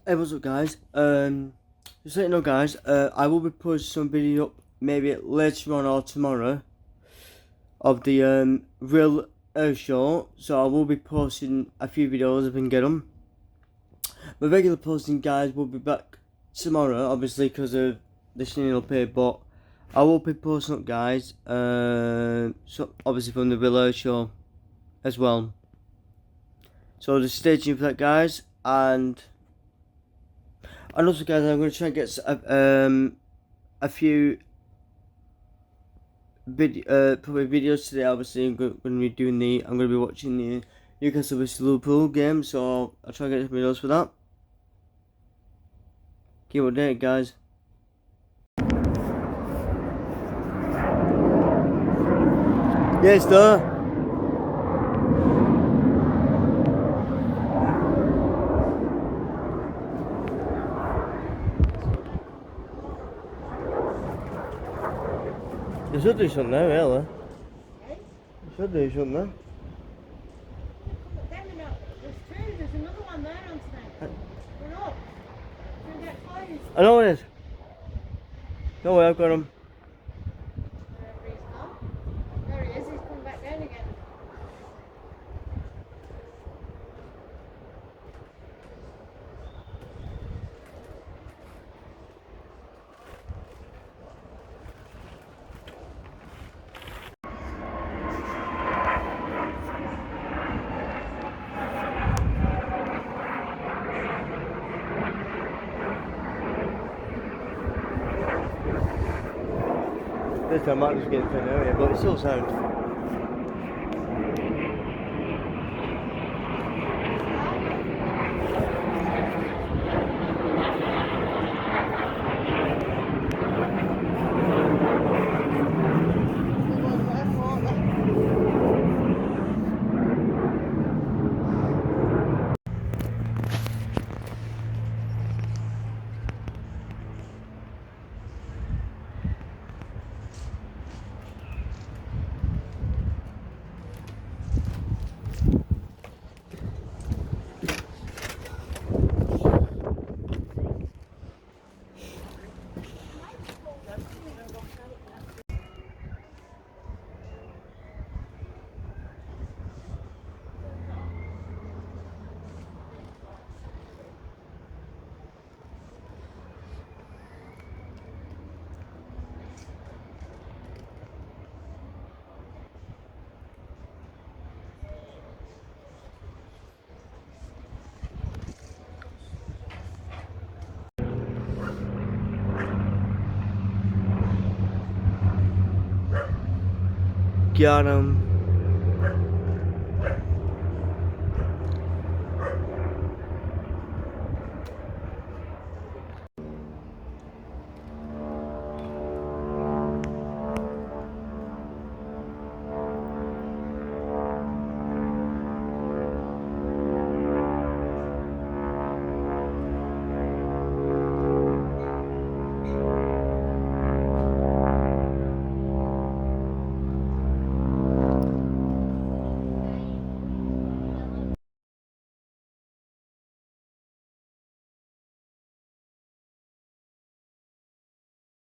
Hey, what's up, guys? Just let you know, guys. I will be posting some video up maybe later on or tomorrow of the real Earth show. So I will be posting a few videos if I can get them. My regular posting, guys, will be back tomorrow, obviously because of the Chanel pay. But I will be posting up, guys. So obviously from the real Earth show as well. So just stay tuned for that, guys, and also, guys, I'm going to try and get a few probably videos today. Obviously, I'm going to be doing I'm going to be watching the Newcastle vs Liverpool game, so I'll try and get some videos for that. Keep updated, guys. Yes, sir. You should do something now, really. You should do something now. There's another one there on tonight. We're up. We're gonna get closed. I know it is. No way, I've got him. Wherever he's gone. There he is, he's come back down again. This time I might just get it area, but it still sounds. Got him.